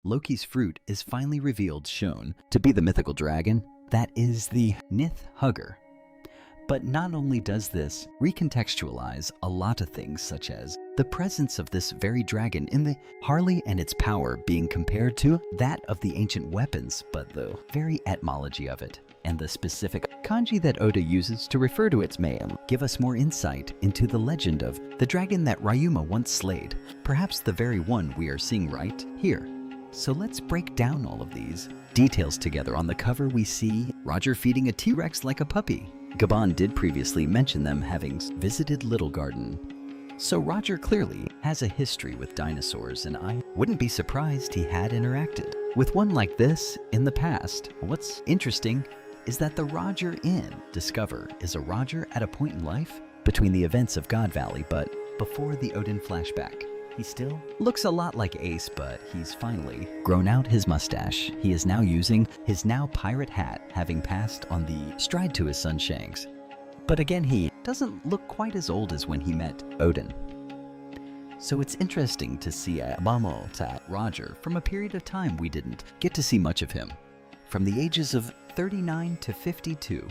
Loki's fruit is finally revealed, shown to be the mythical dragon that is the Nith hugger. But not only does this recontextualize a lot of things, such as the presence of this very dragon in the Harley and its power being compared to that of the ancient weapons, but the very etymology of it and the specific kanji that Oda uses to refer to its male give us more insight into the legend of the dragon that Riyuma once slayed, perhaps the very one we are seeing right here. So let's break down all of these details together. On the cover we see Roger feeding a T-Rex like a puppy. Gabon did previously mention them having visited Little Garden. So Roger clearly has a history with dinosaurs, and I wouldn't be surprised he had interacted with one like this in the past. What's interesting is that the Roger in Discover is a Roger at a point in life between the events of God Valley, but before the Odin flashback. He still looks a lot like Ace, but he's finally grown out his mustache. He is now using his now pirate hat, having passed on the stride to his son Shanks. But again, he doesn't look quite as old as when he met Odin. So it's interesting to see a Bamotat Roger from a period of time we didn't get to see much of him. From the ages of 39 to 52.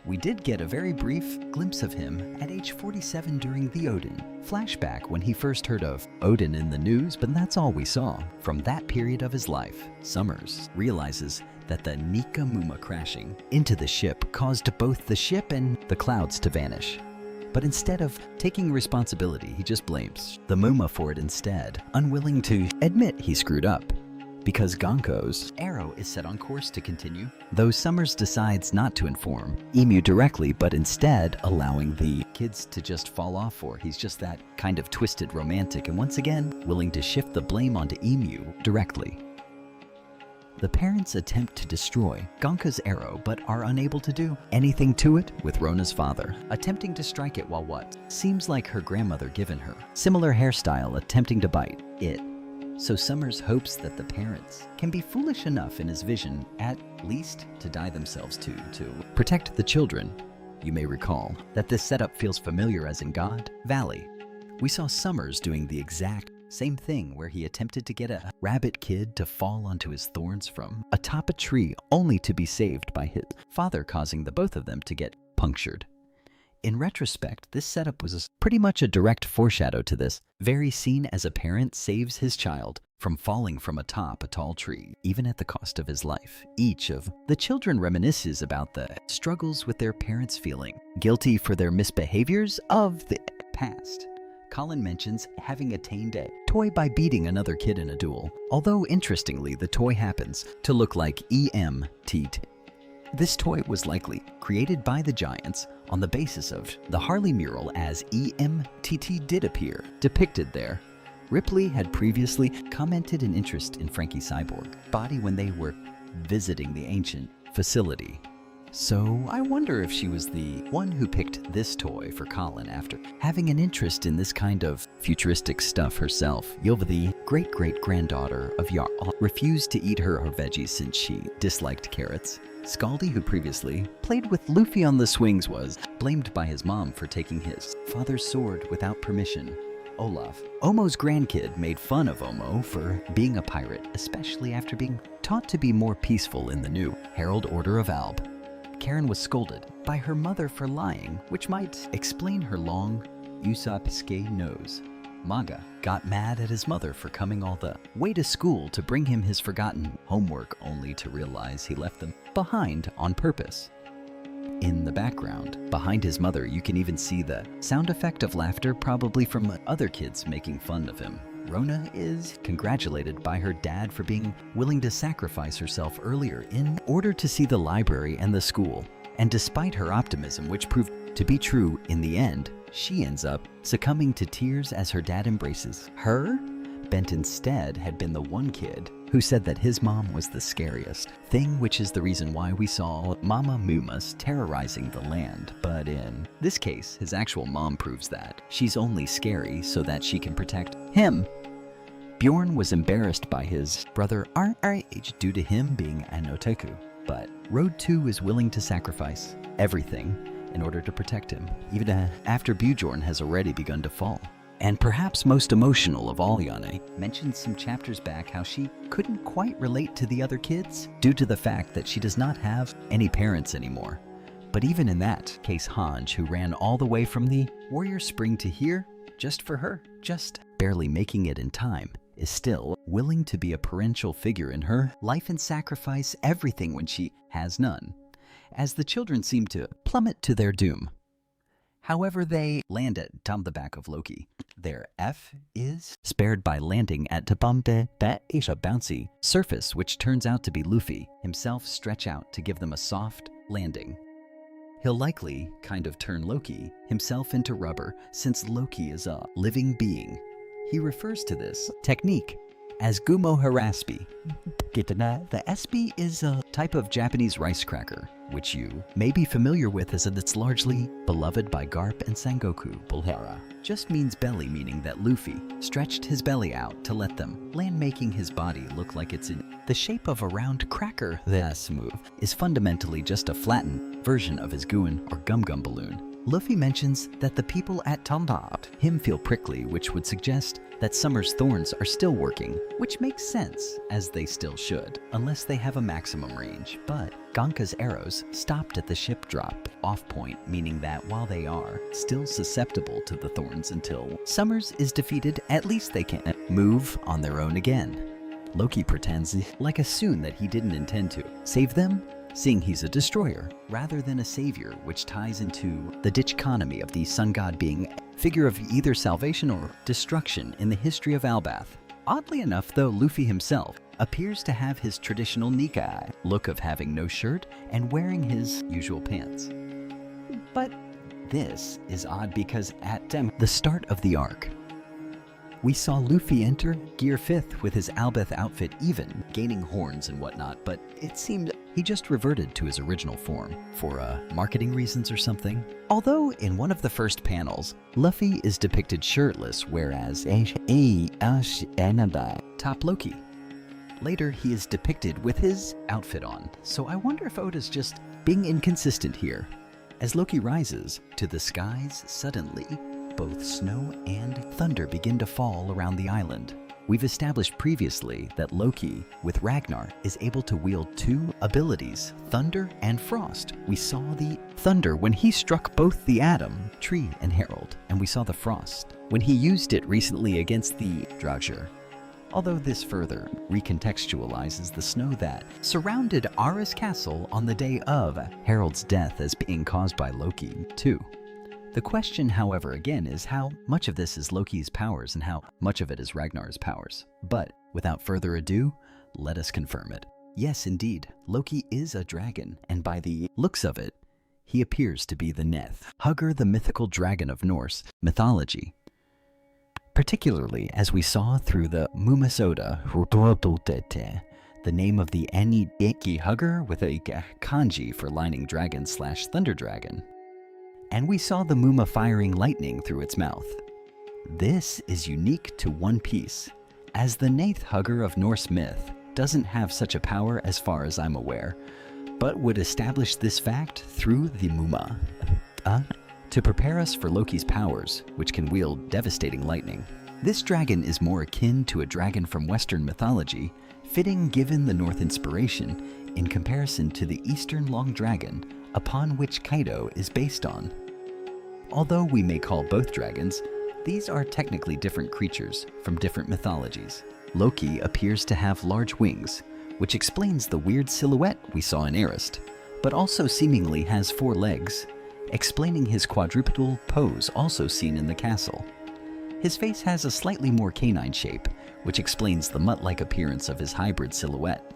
We did get a very brief glimpse of him at age 47 during the Odin flashback when he first heard of Odin in the news, but that's all we saw. From that period of his life, Summers realizes that the Nika Muma crashing into the ship caused both the ship and the clouds to vanish. But instead of taking responsibility, he just blames the Muma for it instead, unwilling to admit he screwed up. Because Gonko's arrow is set on course to continue, though Summers decides not to inform Emu directly, but instead allowing the kids to just fall off for. He's just that kind of twisted romantic, and once again, willing to shift the blame onto Emu directly. The parents attempt to destroy Gonka's arrow, but are unable to do anything to it, with Rona's father attempting to strike it while what seems like her grandmother given her similar hairstyle attempting to bite it. So Summers hopes that the parents can be foolish enough in his vision, at least to die themselves to protect the children. You may recall that this setup feels familiar as in God Valley. We saw Summers doing the exact same thing where he attempted to get a rabbit kid to fall onto his thorns from atop a tree, only to be saved by his father, causing the both of them to get punctured. In retrospect, this setup was pretty much a direct foreshadow to this very scene as a parent saves his child from falling from atop a tall tree, even at the cost of his life. Each of the children reminisces about the struggles with their parents feeling guilty for their misbehaviors of the past. Colin mentions having attained a toy by beating another kid in a duel, although interestingly, the toy happens to look like EMT. This toy was likely created by the Giants on the basis of the Harley mural, as EMTT did appear depicted there. Ripley had previously commented an interest in Frankie Cyborg body when they were visiting the ancient facility. So I wonder if she was the one who picked this toy for Colin after having an interest in this kind of futuristic stuff herself. Yova, the great-great-granddaughter of Jarl, refused to eat her veggies since she disliked carrots. Scaldy, who previously played with Luffy on the swings, was blamed by his mom for taking his father's sword without permission. Olaf, Omo's grandkid, made fun of Omo for being a pirate, especially after being taught to be more peaceful in the new Herald Order of Alb. Karen was scolded by her mother for lying, which might explain her long Usopp nose. Maga got mad at his mother for coming all the way to school to bring him his forgotten homework, only to realize he left them behind on purpose. In the background, behind his mother, you can even see the sound effect of laughter, probably from other kids making fun of him. Rona is congratulated by her dad for being willing to sacrifice herself earlier in order to see the library and the school. And despite her optimism, which proved to be true in the end, she ends up succumbing to tears as her dad embraces her. Bent instead had been the one kid who said that his mom was the scariest thing, which is the reason why we saw Mama Mumas terrorizing the land. But in this case, his actual mom proves that she's only scary so that she can protect him. Bjorn was embarrassed by his brother RH due to him being an otaku, but Road 2 is willing to sacrifice everything in order to protect him, even after Bjorn has already begun to fall. And perhaps most emotional of all, Yane mentioned some chapters back how she couldn't quite relate to the other kids due to the fact that she does not have any parents anymore. But even in that case, Hanj, who ran all the way from the Warrior Spring to here, just for her, just barely making it in time, is still willing to be a parental figure in her life and sacrifice everything when she has none, as the children seem to plummet to their doom. However, they land at the back of Loki. Their F is spared by landing at Tabambe. That is a bouncy surface, which turns out to be Luffy himself stretch out to give them a soft landing. He'll likely kind of turn Loki himself into rubber, since Loki is a living being. He refers to this technique as Gumo Haraspi. The SB is a type of Japanese rice cracker, which you may be familiar with as it's largely beloved by Garp and Sangoku. Bulhara just means belly, meaning that Luffy stretched his belly out to let them land, making his body look like it's in the shape of a round cracker. This move is fundamentally just a flattened version of his Guin or Gum Gum balloon. Luffy mentions that the people at Tombat him feel prickly, which would suggest that Summer's thorns are still working, which makes sense, as they still should, unless they have a maximum range. But Gonka's arrows stopped at the ship drop off point, meaning that while they are still susceptible to the thorns until Summers is defeated, at least they can move on their own again. Loki pretends like a soon that he didn't intend to save them, seeing he's a destroyer rather than a savior, which ties into the dichotomy of the sun god being a figure of either salvation or destruction in the history of Albath. Oddly enough, though, Luffy himself appears to have his traditional Nikai look of having no shirt and wearing his usual pants. But this is odd because at the start of the arc, we saw Luffy enter Gear 5th with his Albeth outfit even, gaining horns and whatnot, but it seemed he just reverted to his original form for marketing reasons or something. Although in one of the first panels, Luffy is depicted shirtless, whereas top Loki. Later, he is depicted with his outfit on, so I wonder if Oda's just being inconsistent here. As Loki rises to the skies, suddenly, both snow and thunder begin to fall around the island. We've established previously that Loki, with Ragnar, is able to wield two abilities, Thunder and Frost. We saw the Thunder when he struck both the Atom, Tree, and Herald, and we saw the Frost when he used it recently against the Draugr. Although this further recontextualizes the snow that surrounded Ara's castle on the day of Herald's death as being caused by Loki, too. The question, however, again, is how much of this is Loki's powers and how much of it is Ragnar's powers. But without further ado, let us confirm it. Yes, indeed, Loki is a dragon, and by the looks of it, he appears to be the Nith, Hugger, the mythical dragon of Norse mythology. Particularly as we saw through the Mumasoda, the name of the Anideki Hugger with a kanji for lightning dragon / thunder dragon. And we saw the Muma firing lightning through its mouth. This is unique to One Piece, as the Nith Hugger of Norse myth doesn't have such a power as far as I'm aware, but would establish this fact through the Muma, to prepare us for Loki's powers, which can wield devastating lightning. This dragon is more akin to a dragon from Western mythology, fitting given the North inspiration, in comparison to the Eastern Long Dragon, upon which Kaido is based on. Although we may call both dragons, these are technically different creatures from different mythologies. Loki appears to have large wings, which explains the weird silhouette we saw in Arist, but also seemingly has 4 legs, explaining his quadrupedal pose also seen in the castle. His face has a slightly more canine shape, which explains the mutt-like appearance of his hybrid silhouette.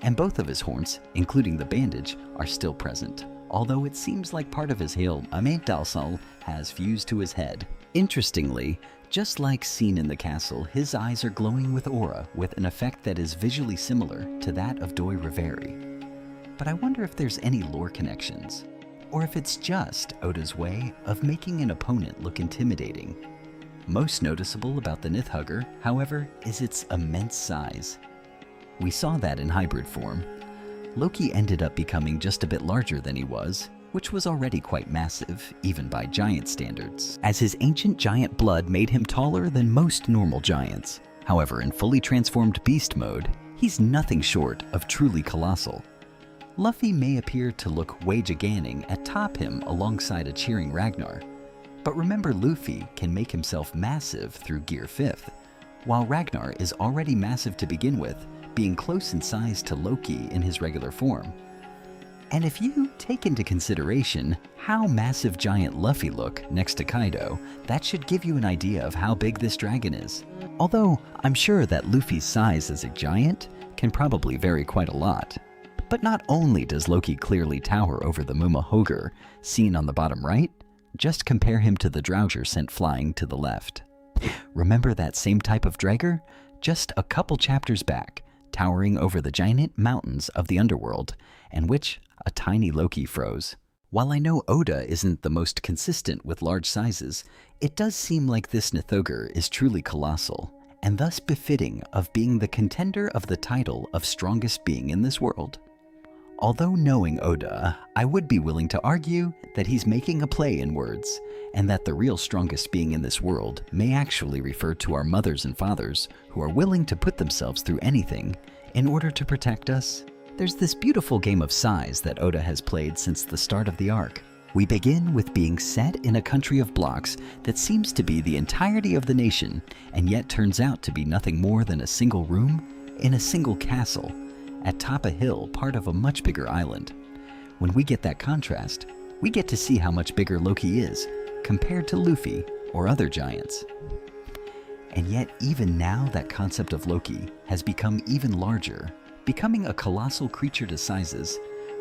And both of his horns, including the bandage, are still present, although it seems like part of his helmet has fused to his head. Interestingly, just like seen in the castle, his eyes are glowing with aura, with an effect that is visually similar to that of Doi Riveri. But I wonder if there's any lore connections, or if it's just Oda's way of making an opponent look intimidating. Most noticeable about the Nith Hugger, however, is its immense size. We saw that in hybrid form. Loki ended up becoming just a bit larger than he was, which was already quite massive, even by giant standards, as his ancient giant blood made him taller than most normal giants. However, in fully transformed beast mode, he's nothing short of truly colossal. Luffy may appear to look way gigantic atop him alongside a cheering Ragnar, but remember Luffy can make himself massive through Gear 5th, while Ragnar is already massive to begin with, being close in size to Loki in his regular form. And if you take into consideration how massive giant Luffy look next to Kaido, that should give you an idea of how big this dragon is. Although I'm sure that Luffy's size as a giant can probably vary quite a lot. But not only does Loki clearly tower over the Muma seen on the bottom right, just compare him to the Drowger sent flying to the left. Remember that same type of Drager? Just a couple chapters back, towering over the giant mountains of the underworld, and which a tiny Loki froze. While I know Oda isn't the most consistent with large sizes, it does seem like this Nithogre is truly colossal, and thus befitting of being the contender of the title of strongest being in this world. Although knowing Oda, I would be willing to argue that he's making a play in words, and that the real strongest being in this world may actually refer to our mothers and fathers who are willing to put themselves through anything in order to protect us. There's this beautiful game of size that Oda has played since the start of the arc. We begin with being set in a country of blocks that seems to be the entirety of the nation, and yet turns out to be nothing more than a single room in a single castle, atop a hill part of a much bigger island. When we get that contrast, we get to see how much bigger Loki is compared to Luffy or other giants. And yet even now that concept of Loki has become even larger, becoming a colossal creature to sizes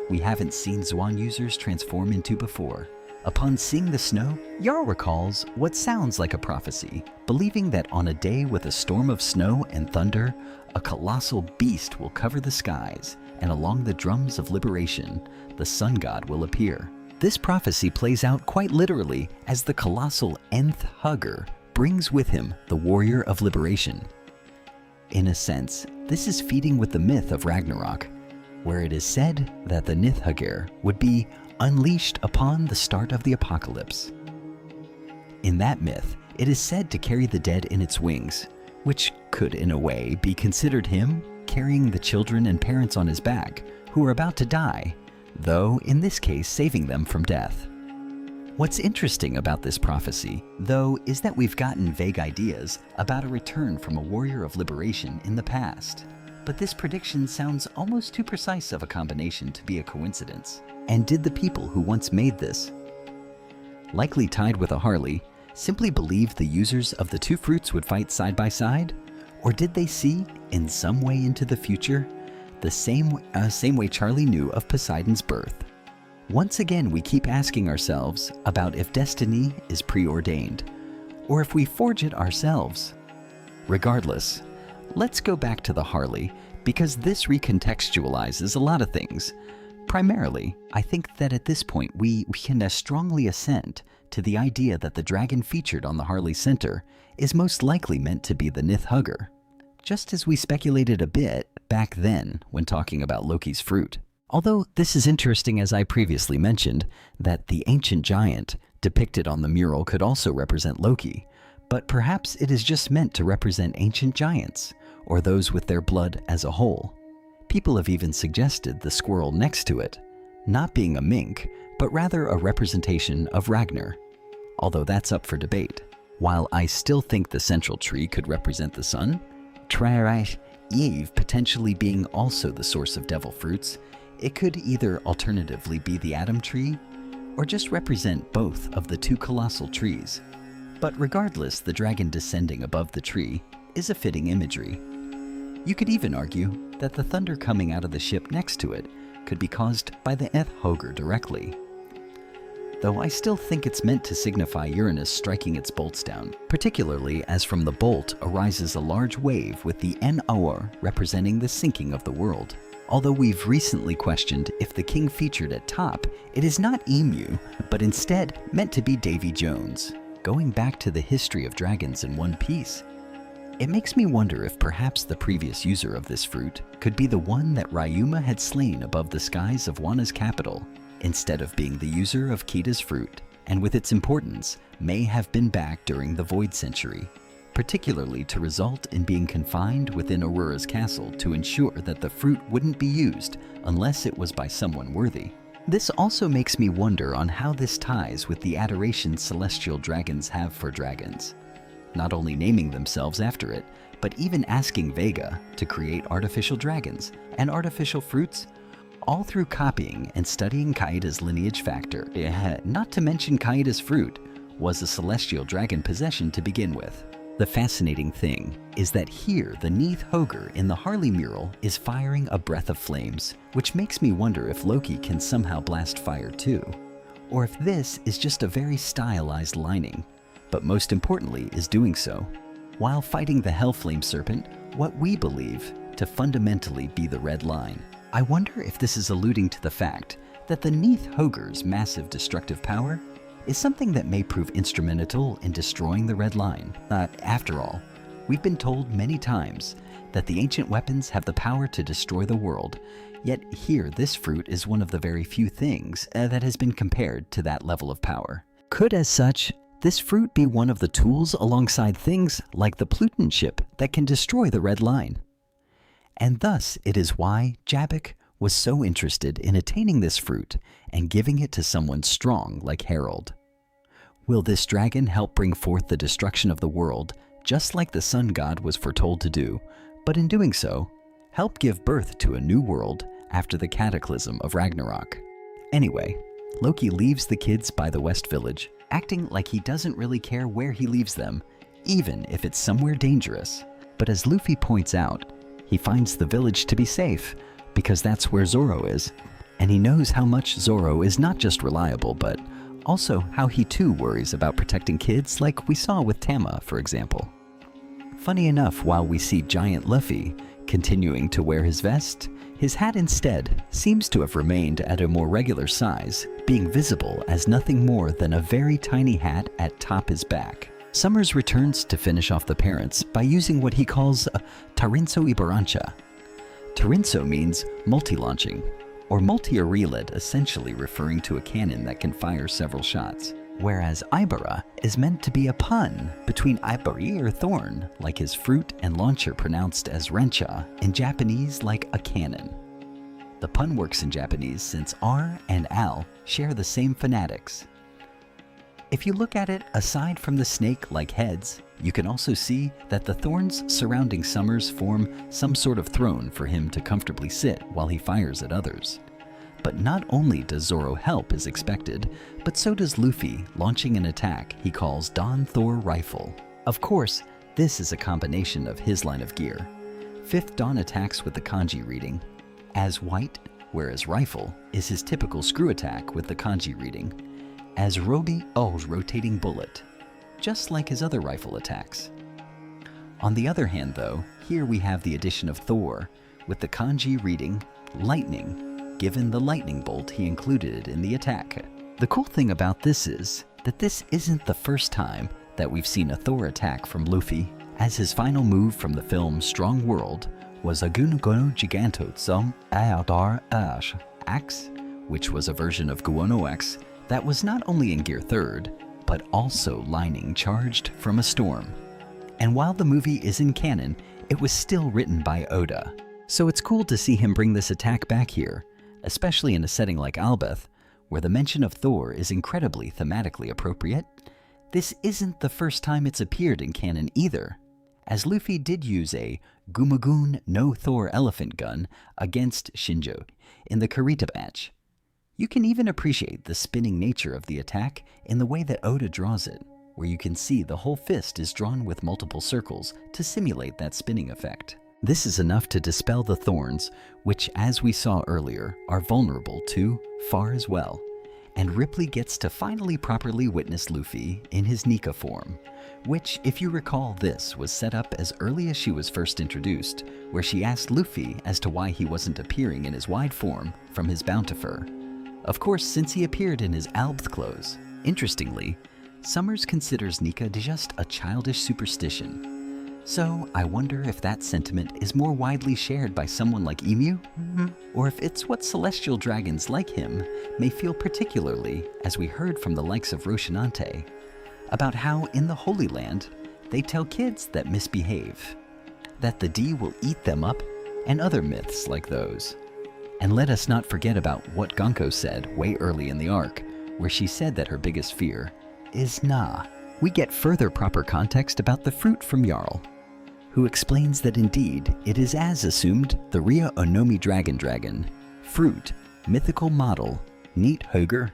we haven't seen Zwan users transform into before. Upon seeing the snow, Yara recalls what sounds like a prophecy, believing that on a day with a storm of snow and thunder, a colossal beast will cover the skies, and along the drums of liberation, the sun god will appear. This prophecy plays out quite literally as the colossal Nth Hugger brings with him the warrior of liberation. In a sense, this is feeding with the myth of Ragnarok, where it is said that the Nith Hugger would be unleashed upon the start of the apocalypse. In that myth, it is said to carry the dead in its wings, which could in a way be considered him carrying the children and parents on his back who are about to die, though in this case saving them from death. What's interesting about this prophecy, though, is that we've gotten vague ideas about a return from a warrior of liberation in the past. But this prediction sounds almost too precise of a combination to be a coincidence. And did the people who once made this, likely tied with a Harley, simply believe the users of the two fruits would fight side by side? Or did they see, in some way into the future, the same way Charlie knew of Poseidon's birth? Once again, we keep asking ourselves about if destiny is preordained, or if we forge it ourselves. Regardless, let's go back to the Harley, because this recontextualizes a lot of things. Primarily, I think that at this point we can strongly assent to the idea that the dragon featured on the Harley Center is most likely meant to be the Nith Hugger, just as we speculated a bit back then when talking about Loki's fruit. Although this is interesting, as I previously mentioned, that the ancient giant depicted on the mural could also represent Loki, but perhaps it is just meant to represent ancient giants, or those with their blood as a whole. People have even suggested the squirrel next to it not being a mink, but rather a representation of Ragnar, although that's up for debate. While I still think the central tree could represent the sun, Eve potentially being also the source of devil fruits, it could either alternatively be the Adam tree, or just represent both of the two colossal trees. But regardless, the dragon descending above the tree is a fitting imagery. You could even argue that the thunder coming out of the ship next to it could be caused by the Nth Hugger directly. Though I still think it's meant to signify Uranus striking its bolts down, particularly as from the bolt arises a large wave with the N-Aur representing the sinking of the world. Although we've recently questioned if the king featured at top, it is not Emu, but instead meant to be Davy Jones. Going back to the history of dragons in One Piece, it makes me wonder if perhaps the previous user of this fruit could be the one that Riyuma had slain above the skies of Wana's capital. instead of being the user of Kita's fruit, and with its importance, may have been back during the Void Century, particularly to result in being confined within Aurora's castle to ensure that the fruit wouldn't be used unless it was by someone worthy. This also makes me wonder on how this ties with the adoration celestial dragons have for dragons, not only naming themselves after it, but even asking Vega to create artificial dragons and artificial fruits, all through copying and studying Kaida's lineage factor. Not to mention Kaida's fruit was a celestial dragon possession to begin with. The fascinating thing is that here the Nith Hoger in the Harley mural is firing a breath of flames, which makes me wonder if Loki can somehow blast fire too, or if this is just a very stylized lining, but most importantly is doing so while fighting the Hellflame Serpent, what we believe to fundamentally be the Red Line. I wonder if this is alluding to the fact that the Nith Hoger's massive destructive power is something that may prove instrumental in destroying the Red Line. After all, we've been told many times that the ancient weapons have the power to destroy the world, yet here this fruit is one of the very few things that has been compared to that level of power. Could, as such, this fruit be one of the tools alongside things like the Pluton ship that can destroy the Red Line? And thus it is why Jabek was so interested in attaining this fruit and giving it to someone strong like Harold. Will this dragon help bring forth the destruction of the world, just like the sun god was foretold to do, but in doing so, help give birth to a new world after the cataclysm of Ragnarok? Anyway, Loki leaves the kids by the West Village, acting like he doesn't really care where he leaves them, even if it's somewhere dangerous. But as Luffy points out, he finds the village to be safe because that's where Zoro is, and he knows how much Zoro is not just reliable, but also how he too worries about protecting kids like we saw with Tama, for example. Funny enough, while we see giant Luffy continuing to wear his vest, his hat instead seems to have remained at a more regular size, being visible as nothing more than a very tiny hat at top his back. Summers returns to finish off the parents by using what he calls Tarinso Ibarancha. Tarinso means multi-launching, or multi-arelid, essentially referring to a cannon that can fire several shots, whereas Ibara is meant to be a pun between Ibari or thorn, like his fruit, and launcher pronounced as rencha, in Japanese like a cannon. The pun works in Japanese since R and Al share the same phonetics. If you look at it aside from the snake-like heads, you can also see that the thorns surrounding Summers form some sort of throne for him to comfortably sit while he fires at others. But not only does Zoro help as expected, but so does Luffy, launching an attack he calls Dawn Thor Rifle. Of course, this is a combination of his line of gear. Fifth Dawn attacks with the kanji reading as white, whereas Rifle is his typical screw attack with the kanji reading as Robi O's rotating bullet, just like his other rifle attacks. On the other hand though, here we have the addition of Thor with the kanji reading lightning, given the lightning bolt he included in the attack. The cool thing about this is that this isn't the first time that we've seen a Thor attack from Luffy, as his final move from the film Strong World was Agunogono Gigantotsom Aodar Ash Axe, which was a version of Guono X that was not only in Gear 3rd, but also lining charged from a storm. And while the movie isn't canon, it was still written by Oda. So it's cool to see him bring this attack back here, especially in a setting like Albeth, where the mention of Thor is incredibly thematically appropriate. This isn't the first time it's appeared in canon either, as Luffy did use a Gumagoon no Thor elephant gun against Shinjo in the Kurita match. You can even appreciate the spinning nature of the attack in the way that Oda draws it, where you can see the whole fist is drawn with multiple circles to simulate that spinning effect. This is enough to dispel the thorns, which, as we saw earlier, are vulnerable to Far as well, and Ripley gets to finally properly witness Luffy in his Nika form, which, if you recall, this was set up as early as she was first introduced, where she asked Luffy as to why he wasn't appearing in his wide form from his Bountifer. Of course, since he appeared in his Albth clothes. Interestingly, Summers considers Nika just a childish superstition, So I wonder if that sentiment is more widely shared by someone like Emu, or if it's what celestial dragons like him may feel particularly, as we heard from the likes of Rocinante, about how in the Holy Land they tell kids that misbehave, that the D will eat them up, and other myths like those. And let us not forget about what Gonko said way early in the arc, where she said that her biggest fear is Na. We get further proper context about the fruit from Jarl, who explains that indeed it is as assumed the Ria Onomi Dragon, fruit, mythical model, neat Hoger.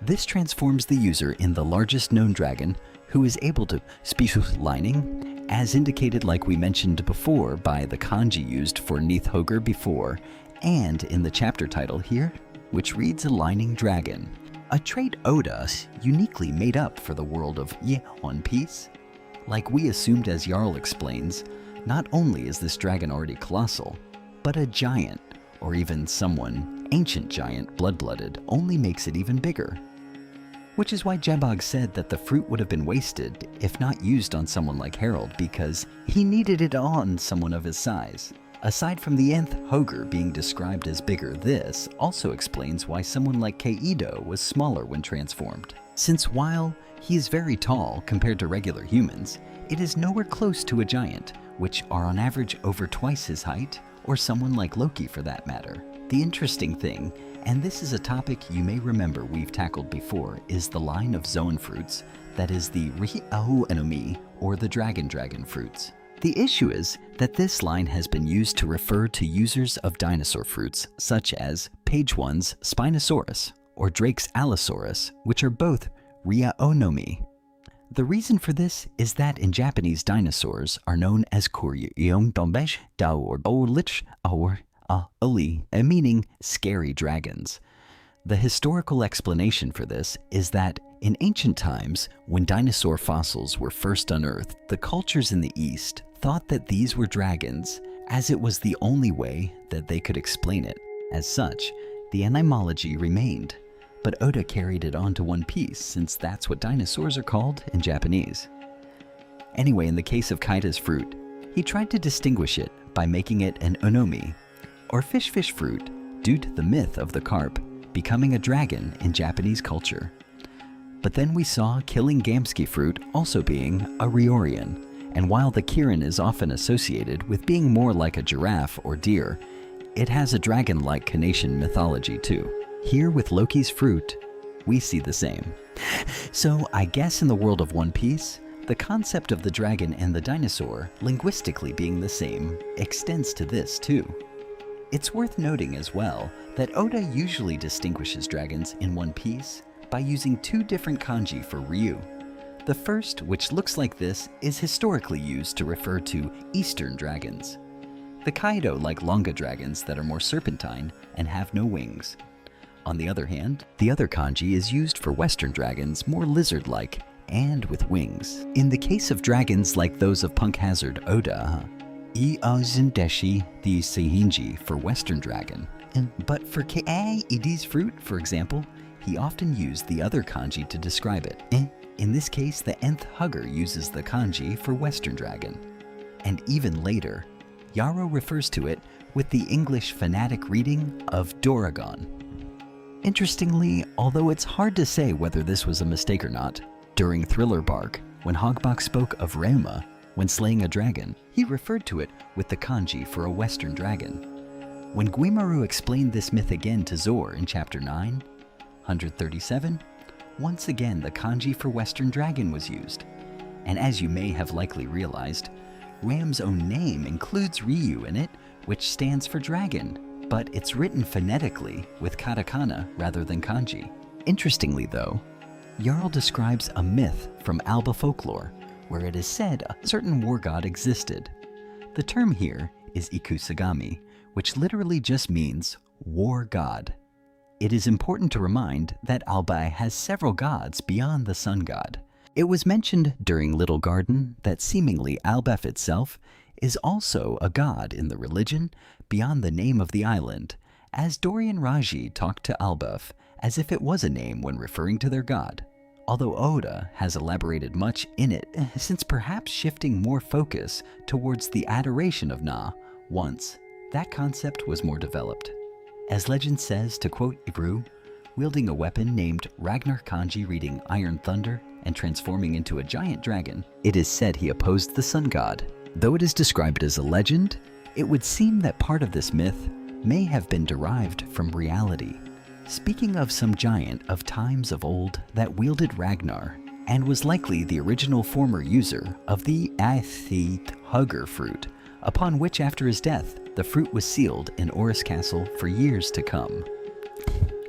This transforms the user in the largest known dragon, who is able to speak lining, as indicated like we mentioned before by the kanji used for Nith Hoger before, and in the chapter title here, which reads Aligning Dragon, a trait Oda uniquely made up for the world of One Piece. Like we assumed as Jarl explains, not only is this dragon already colossal, but a giant, or even someone, ancient giant, blood-blooded, only makes it even bigger. Which is why Jebog said that the fruit would have been wasted if not used on someone like Harold, because he needed it on someone of his size. Aside from the nth Hoger being described as bigger, this also explains why someone like Kaido was smaller when transformed. Since while he is very tall compared to regular humans, it is nowhere close to a giant, which are on average over twice his height, or someone like Loki for that matter. The interesting thing, and this is a topic you may remember we've tackled before, is the line of Zoan fruits, that is the Riahu Enomi, or the dragon fruits. The issue is that this line has been used to refer to users of dinosaur fruits, such as Page 1's Spinosaurus, or Drake's Allosaurus, which are both Riaonomi. The reason for this is that in Japanese dinosaurs are known as Kuryeongdombesh Daor Olich Aor Oli, meaning scary dragons. The historical explanation for this is that in ancient times, when dinosaur fossils were first unearthed, the cultures in the East thought that these were dragons, as it was the only way that they could explain it. As such, the etymology remained, but Oda carried it on to One Piece since that's what dinosaurs are called in Japanese. Anyway, in the case of Kaida's fruit, he tried to distinguish it by making it an onomi, or fish fruit, due to the myth of the carp becoming a dragon in Japanese culture. But then we saw killing Gamsky fruit also being a Riorian, and while the Kirin is often associated with being more like a giraffe or deer, it has a dragon-like Canadian mythology too. Here with Loki's fruit, we see the same. So I guess in the world of One Piece, the concept of the dragon and the dinosaur linguistically being the same extends to this too. It's worth noting as well that Oda usually distinguishes dragons in One Piece by using two different kanji for Ryu. The first, which looks like this, is historically used to refer to Eastern dragons. The Kaido like Longa dragons that are more serpentine and have no wings. On the other hand, the other kanji is used for Western dragons more lizard-like and with wings. In the case of dragons like those of Punk Hazard Oda, Iazendeshi the Seihinji for Western dragon. But for Ka-Idi's fruit, for example, he often used the other kanji to describe it. In this case, the nth Hugger uses the kanji for Western dragon. And even later, Yaro refers to it with the English phonetic reading of Doragon. Interestingly, although it's hard to say whether this was a mistake or not, during Thriller Bark, when Hogbok spoke of Riyuma when slaying a dragon, he referred to it with the kanji for a Western dragon. When Guimaru explained this myth again to Zor in Chapter 9, 137, once again the kanji for Western dragon was used. And as you may have likely realized, Ram's own name includes Ryu in it, which stands for dragon, but it's written phonetically with katakana rather than kanji. Interestingly though, Jarl describes a myth from Alba folklore where it is said a certain war god existed. The term here is Ikusagami, which literally just means war god. It is important to remind that Alba has several gods beyond the sun god. It was mentioned during Little Garden that seemingly Albef itself is also a god in the religion beyond the name of the island, as Dorian Raji talked to Albef as if it was a name when referring to their god. although Oda has elaborated much in it since perhaps shifting more focus towards the adoration of Na once that concept was more developed. As legend says, to quote Ibru, wielding a weapon named Ragnar Kanji reading Iron Thunder and transforming into a giant dragon, it is said he opposed the sun god. Though it is described as a legend, it would seem that part of this myth may have been derived from reality. Speaking of some giant of times of old that wielded Ragnar and was likely the original former user of the mythical fruit, upon which after his death the fruit was sealed in Orus Castle for years to come.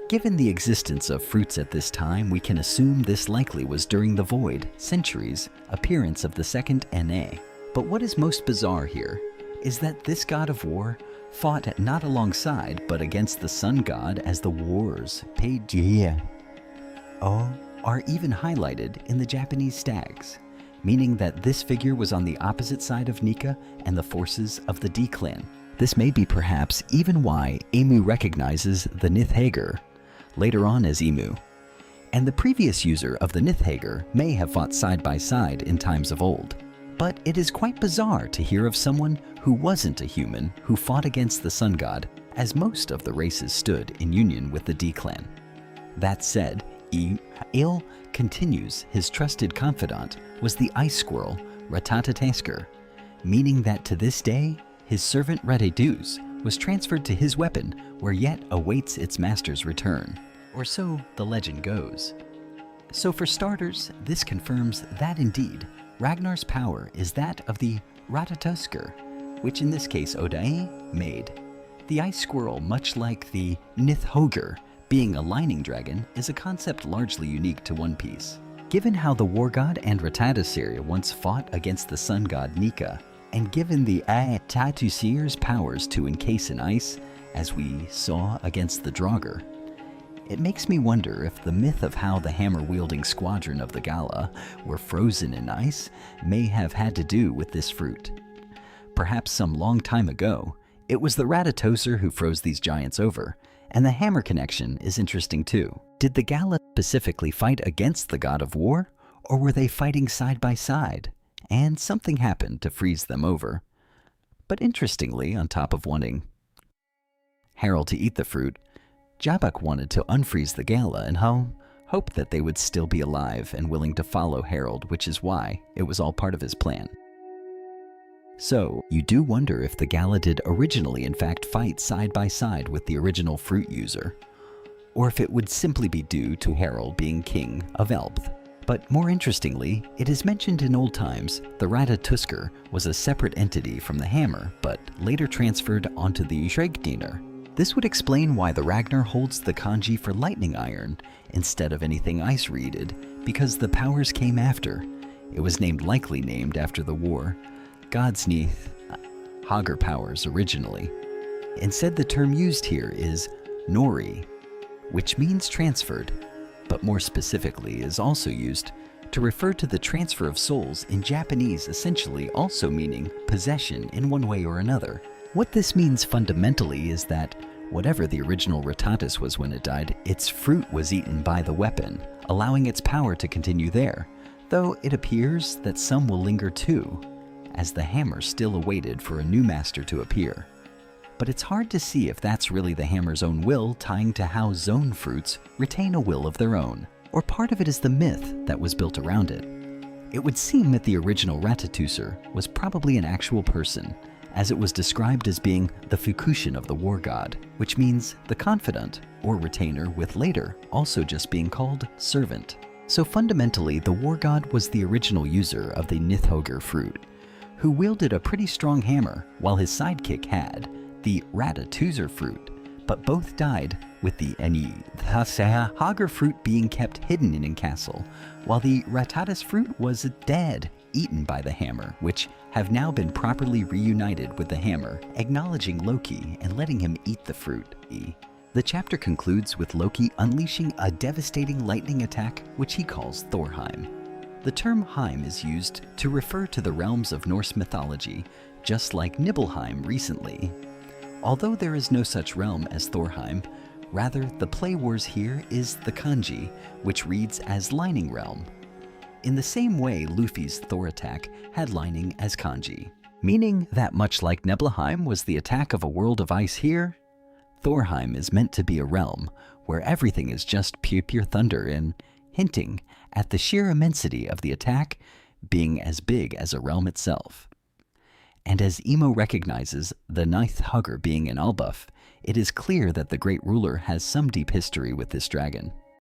Given the existence of fruits at this time, we can assume this likely was during the Void Centuries appearance of the second Na. But what is most bizarre here is that this god of war fought not alongside but against the sun god, as the wars are even highlighted in the Japanese stags, meaning that this figure was on the opposite side of Nika and the forces of the D clan. This may be perhaps even why Emu recognizes the Nith later on as Emu, and the previous user of the Nith may have fought side by side in times of old. But it is quite bizarre to hear of someone who wasn't a human who fought against the sun god, as most of the races stood in union with the D clan. That said, Il continues his trusted confidant was the ice squirrel Ratatatesker, meaning that to this day, his servant Rateduz was transferred to his weapon, where yet awaits its master's return. Or so the legend goes. So for starters, this confirms that indeed, Ragnar's power is that of the Ratatusker, which in this case Odae made. The ice squirrel, much like the Nith being a lining dragon, is a concept largely unique to One Piece. Given how the war god and Rattata once fought against the sun god Nika, and given the Tatusir's powers to encase in ice, as we saw against the Draugr, it makes me wonder if the myth of how the hammer-wielding squadron of the Gala were frozen in ice may have had to do with this fruit. Perhaps some long time ago, it was the Ratatoser who froze these giants over, and the hammer connection is interesting too. Did the Gala specifically fight against the god of war, or were they fighting side by side, and something happened to freeze them over? But interestingly, on top of wanting Harold to eat the fruit, Jabak wanted to unfreeze the Gala and hoped that they would still be alive and willing to follow Harold, which is why it was all part of his plan. So, you do wonder if the Gala did originally in fact fight side by side with the original fruit user, or if it would simply be due to Harold being king of Elbth. But more interestingly, it is mentioned in old times the Ratatusker was a separate entity from the hammer, but later transferred onto the Shregdiner. This would explain why the Ragnar holds the kanji for lightning iron instead of anything ice-reeded, because the powers came after. It was likely named after the war god's Nith Hagar powers originally. Instead, the term used here is Nori, which means transferred, but more specifically is also used to refer to the transfer of souls in Japanese, essentially also meaning possession in one way or another. What this means fundamentally is that whatever the original Rattatas was when it died, its fruit was eaten by the weapon, allowing its power to continue there, though it appears that some will linger too, as the hammer still awaited for a new master to appear. But it's hard to see if that's really the hammer's own will tying to how zone fruits retain a will of their own, or part of it is the myth that was built around it. It would seem that the original Ratatuser was probably an actual person, as it was described as being the Fukushin of the war god, which means the confidant or retainer, with later also just being called servant. So fundamentally, the war god was the original user of the Nithhoger fruit, who wielded a pretty strong hammer while his sidekick had the Ratatuser fruit, but both died with the Hagar fruit being kept hidden in Castle, while the Rattatas fruit was dead, eaten by the hammer, which have now been properly reunited with the hammer, acknowledging Loki and letting him eat the fruit. The chapter concludes with Loki unleashing a devastating lightning attack, which he calls Thorheim. The term Heim is used to refer to the realms of Norse mythology, just like Nibelheim recently. Although there is no such realm as Thorheim, Rather, the play wars here is the kanji, which reads as lining realm. In the same way Luffy's Thor attack had lining as kanji, meaning that much like Nibelheim was the attack of a world of ice here, Thorheim is meant to be a realm where everything is just pure thunder, and hinting at the sheer immensity of the attack being as big as a realm itself. And as Emo recognizes the Nith Hugger being an Albuff, it is clear that the Great Ruler has some deep history with this dragon.